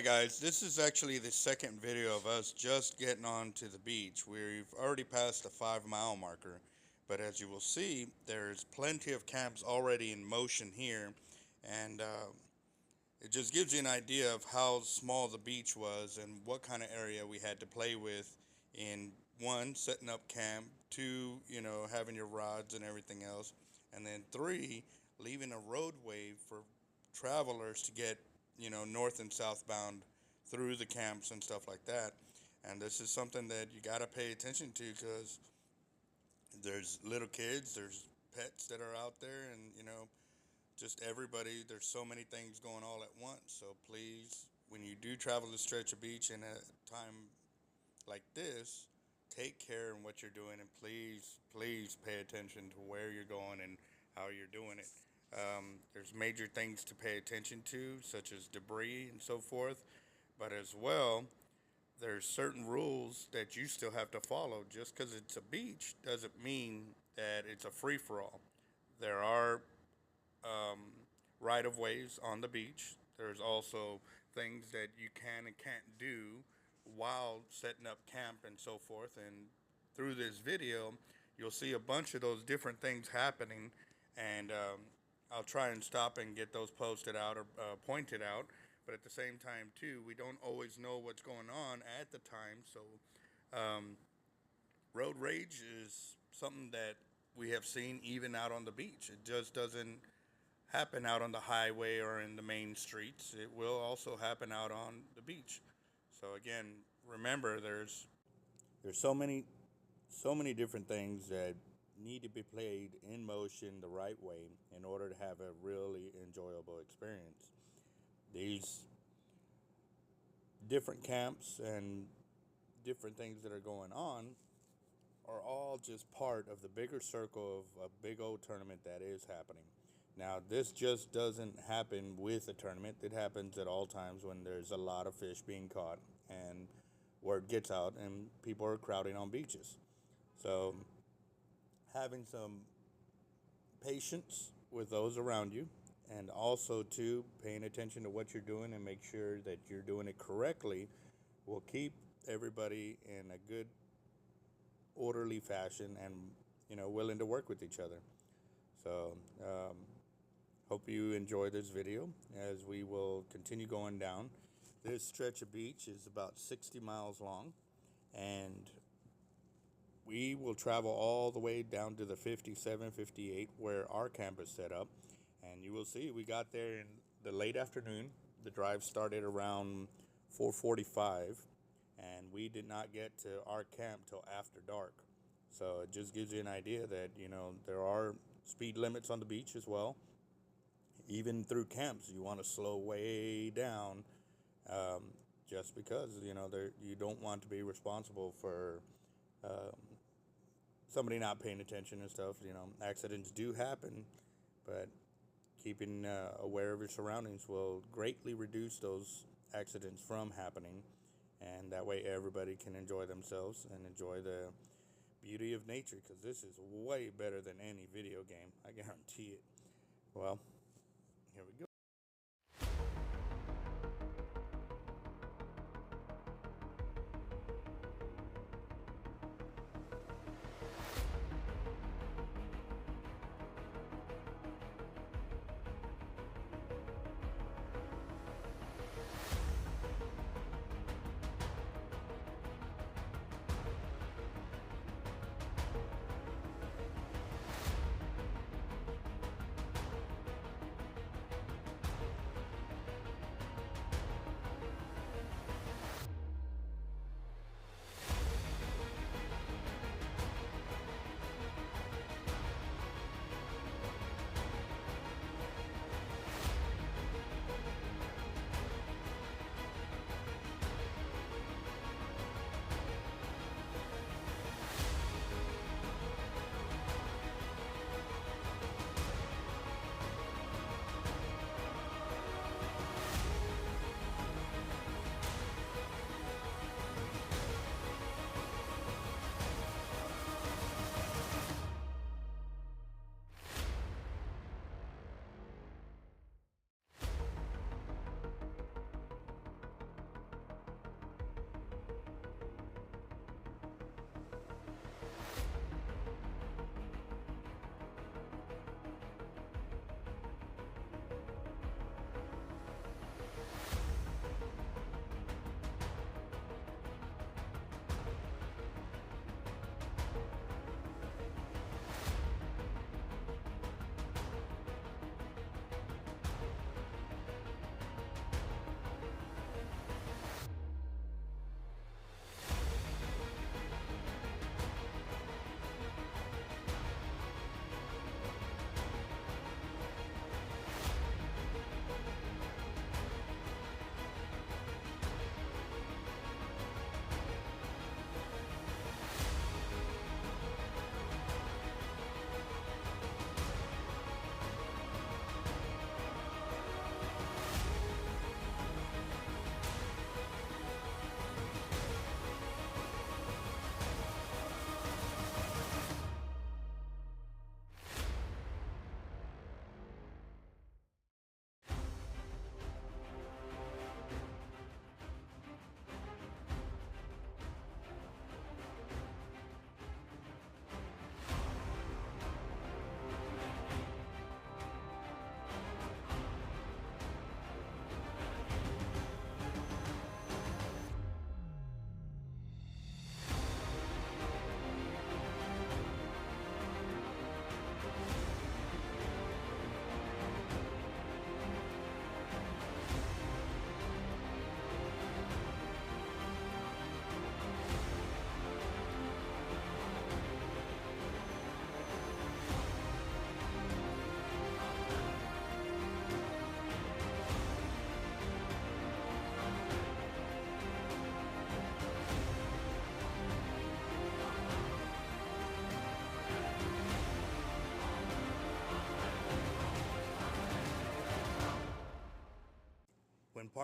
Alright guys, this is actually the second video of us just getting on to the beach. We've already passed the 5 mile marker, but as you will see, there's plenty of camps already in motion here, and it just gives you an idea of how small the beach was and what kind of area we had to play with in one, setting up camp, two, having your rods and everything else, and then three, leaving a roadway for travelers to get north and southbound through the camps and stuff like that. And this is something that you got to pay attention to because there's little kids, there's pets that are out there, and just everybody. There's so many things going all at once. So please, when you do travel to stretch a beach in a time like this, take care in what you're doing, and please pay attention to where you're going and how you're doing it. There's major things to pay attention to, such as debris and so forth, but as well, there's certain rules that you still have to follow. Just because it's a beach doesn't mean that it's a free-for-all. There are right-of-ways on the beach. There's also things that you can and can't do while setting up camp and so forth. And through this video, you'll see a bunch of those different things happening, and I'll try and stop and get those posted out or pointed out. But at the same time, too, we don't always know what's going on at the time. So road rage is something that we have seen even out on the beach. It just doesn't happen out on the highway or in the main streets. It will also happen out on the beach. So again, remember, there's so many different things that need to be played in motion the right way in order to have a really enjoyable experience. These different camps and different things that are going on are all just part of the bigger circle of a big old tournament that is happening. Now, this just doesn't happen with a tournament. It happens at all times when there's a lot of fish being caught and word gets out and people are crowding on beaches. So having some patience with those around you, and also too paying attention to what you're doing and make sure that you're doing it correctly, will keep everybody in a good orderly fashion and willing to work with each other. So hope you enjoy this video as we will continue going down. This stretch of beach is about 60 miles long, and we will travel all the way down to the 57, 58 where our camp is set up. And you will see we got there in the late afternoon. The drive started around 4:45, and we did not get to our camp till after dark. So it just gives you an idea that, there are speed limits on the beach as well. Even through camps, you want to slow way down, just because, you don't want to be responsible for somebody not paying attention and stuff. Accidents do happen, but keeping aware of your surroundings will greatly reduce those accidents from happening, and that way everybody can enjoy themselves and enjoy the beauty of nature, because this is way better than any video game, I guarantee it. Well, here we go.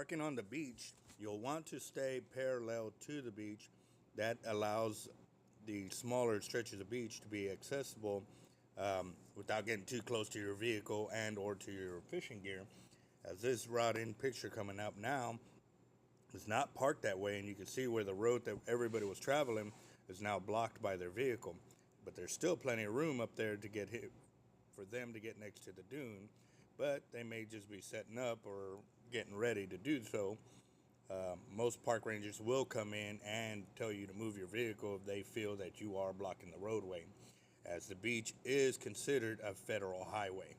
parking on the beach, you'll want to stay parallel to the beach. That allows the smaller stretches of beach to be accessible without getting too close to your vehicle and or to your fishing gear. As this rod in picture coming up now is not parked that way, and you can see where the road that everybody was traveling is now blocked by their vehicle. But there's still plenty of room up there to get hit for them to get next to the dune, but they may just be setting up or getting ready to do so. Most park rangers will come in and tell you to move your vehicle if they feel that you are blocking the roadway, as the beach is considered a federal highway.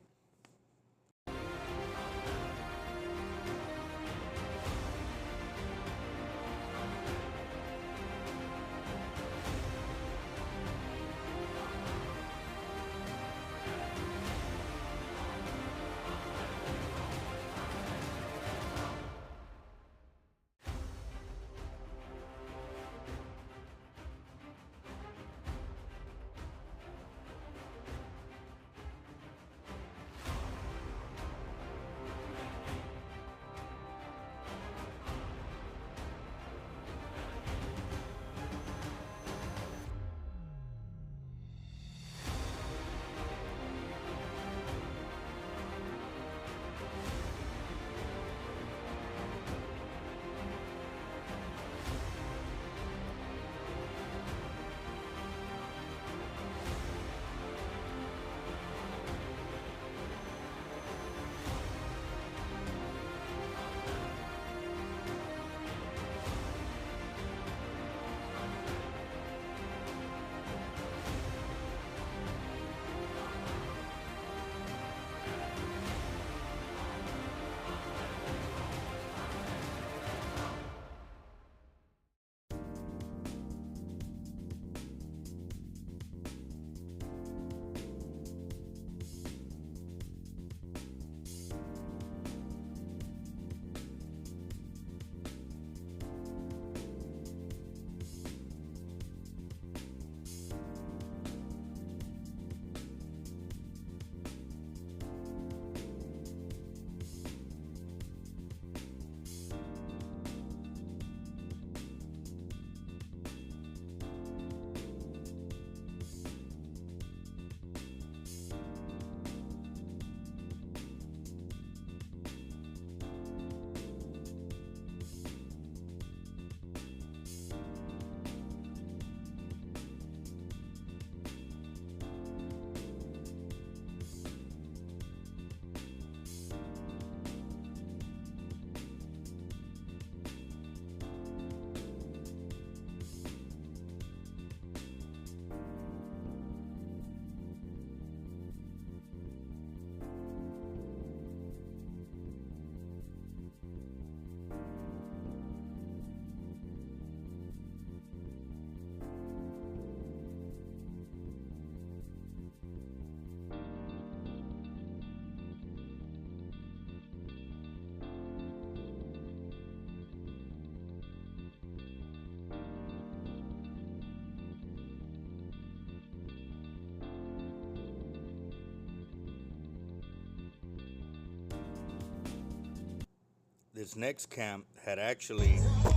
This next camp had actually put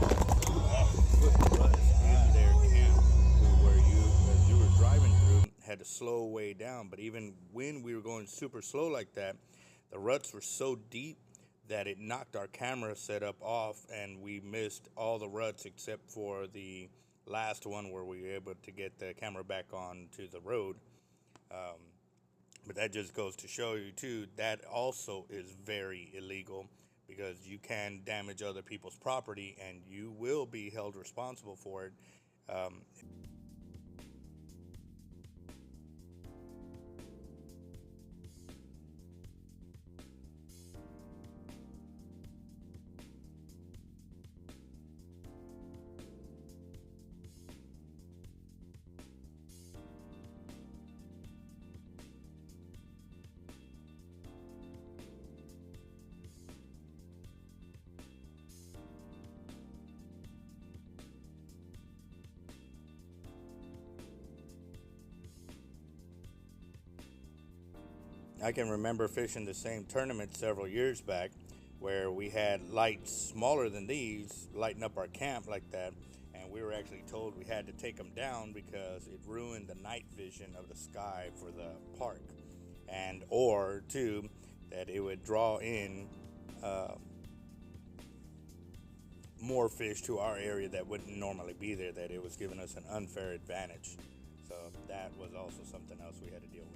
ruts in their camp where as you were driving through, had to slow way down. But even when we were going super slow like that, the ruts were so deep that it knocked our camera setup off, and we missed all the ruts except for the last one where we were able to get the camera back onto the road. But that just goes to show you too, that also is very illegal, because you can damage other people's property and you will be held responsible for it. I can remember fishing the same tournament several years back where we had lights smaller than these lighting up our camp like that, and we were actually told we had to take them down because it ruined the night vision of the sky for the park, and or two, that it would draw in more fish to our area that wouldn't normally be there, that it was giving us an unfair advantage. So that was also something else we had to deal with.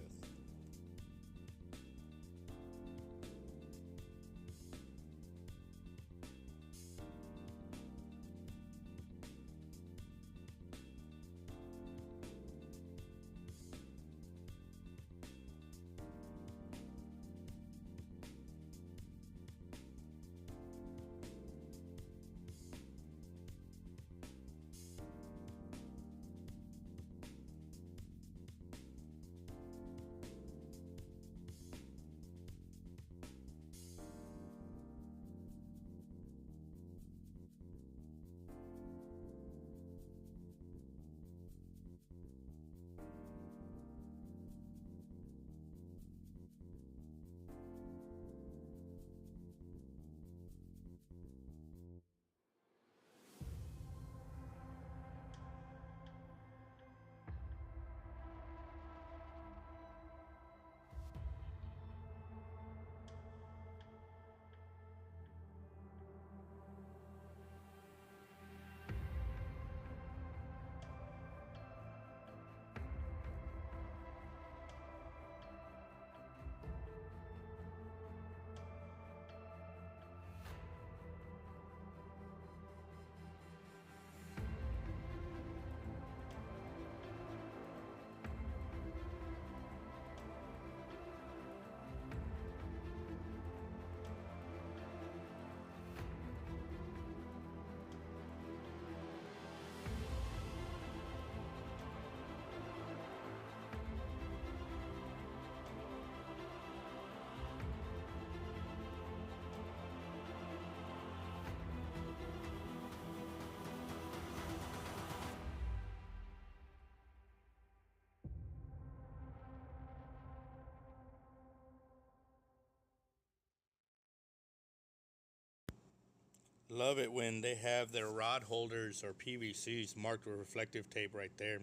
Love it when they have their rod holders or PVCs marked with reflective tape right there.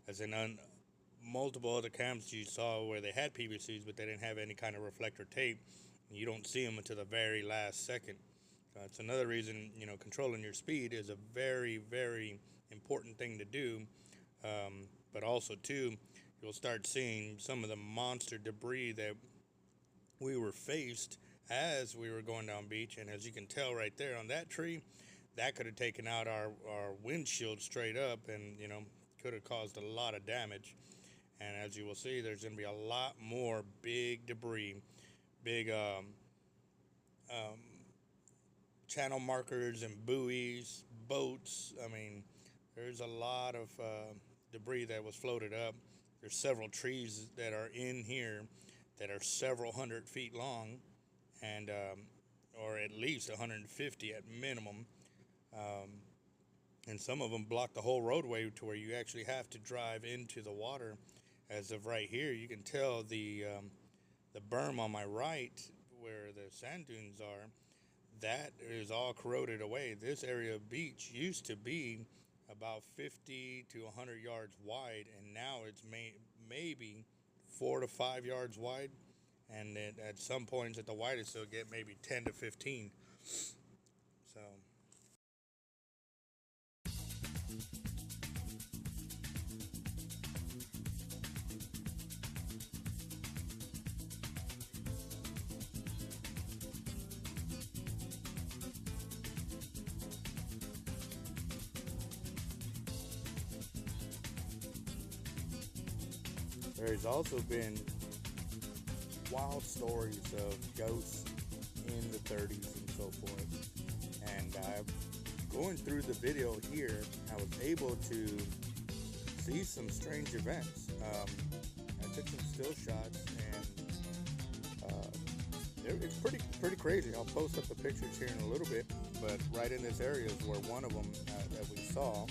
As in multiple other camps you saw where they had PVCs, but they didn't have any kind of reflector tape. You don't see them until the very last second. It's another reason, controlling your speed is a very, very important thing to do. But also, too, you'll start seeing some of the monster debris that we were faced as we were going down beach. And as you can tell right there on that tree, that could have taken out our windshield straight up and, could have caused a lot of damage. And as you will see, there's going to be a lot more big debris, big channel markers and buoys, boats. I mean, there's a lot of debris that was floated up. There's several trees that are in here that are several hundred feet long, and or at least 150 at minimum. And some of them block the whole roadway to where you actually have to drive into the water. As of right here, you can tell the berm on my right where the sand dunes are, that is all corroded away. This area of beach used to be about 50 to 100 yards wide, and now it's maybe 4 to 5 yards wide, and then at some points at the widest it'll get maybe 10 to 15. So there's also been wild stories of ghosts in the 30s and so forth. And going through the video here, I was able to see some strange events. I took some still shots, and it's pretty crazy. I'll post up the pictures here in a little bit, but right in this area is where one of them that we saw.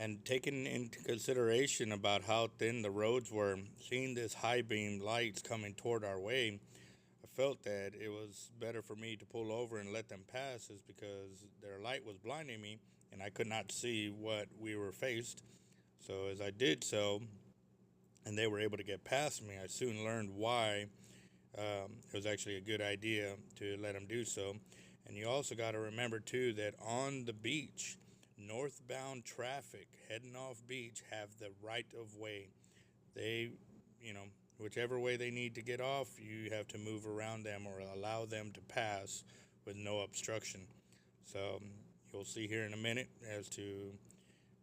And taking into consideration about how thin the roads were, seeing this high beam lights coming toward our way, I felt that it was better for me to pull over and let them pass, is because their light was blinding me and I could not see what we were faced. So as I did so, and they were able to get past me, I soon learned why it was actually a good idea to let them do so. And you also got to remember too that on the beach, northbound traffic heading off beach have the right of way. They, whichever way they need to get off, you have to move around them or allow them to pass with no obstruction. So you'll see here in a minute as to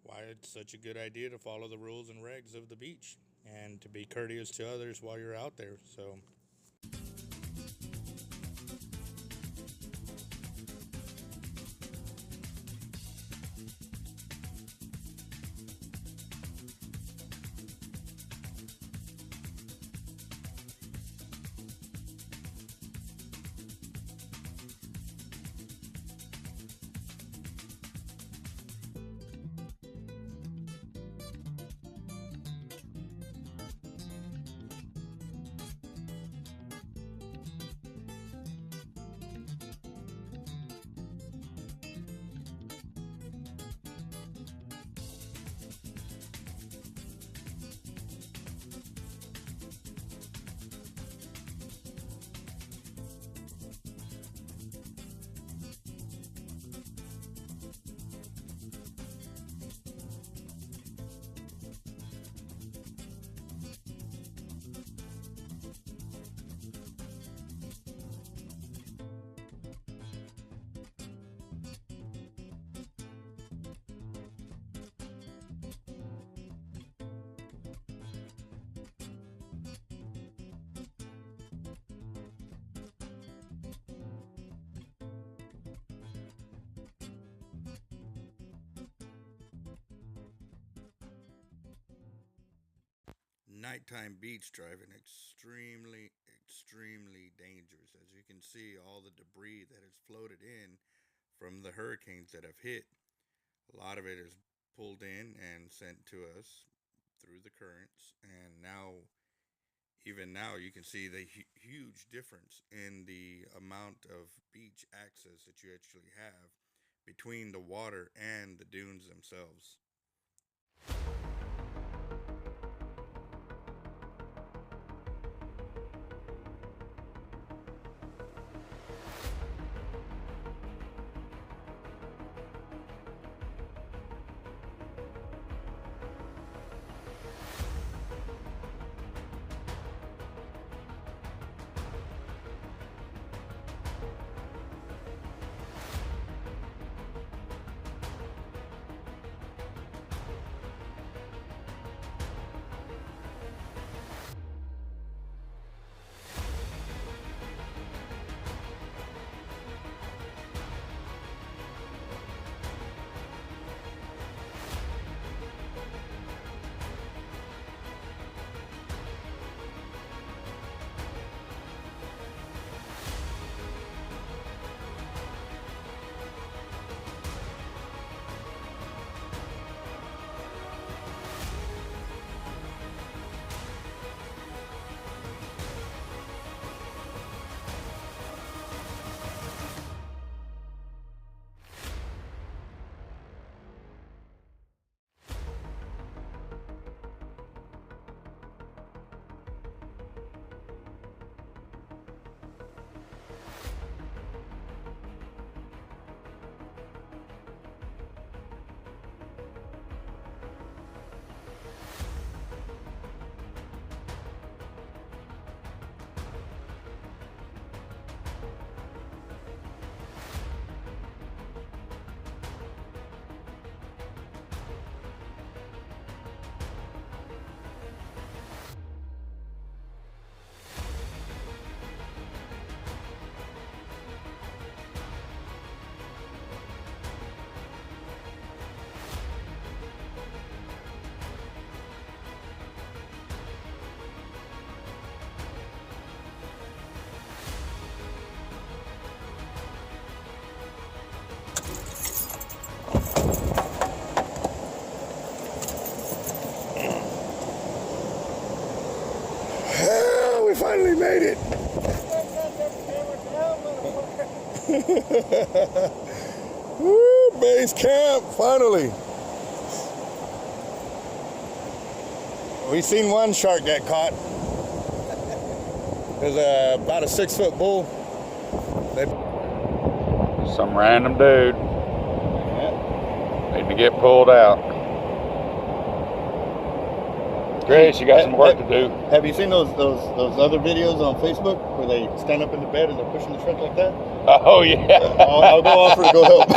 why it's such a good idea to follow the rules and regs of the beach and to be courteous to others while you're out there. So nighttime beach driving, extremely dangerous. As you can see, all the debris that has floated in from the hurricanes that have hit, a lot of it is pulled in and sent to us through the currents. And even now, you can see the huge difference in the amount of beach access that you actually have between the water and the dunes themselves. finally made it. Woo, base camp, finally. We seen one shark get caught. There's about a 6-foot bull. Some random dude. Need to get pulled out. Grace, you got some work to do. Have you seen those other videos on Facebook where they stand up in the bed and they're pushing the truck like that? Oh yeah. I'll go offer to go help.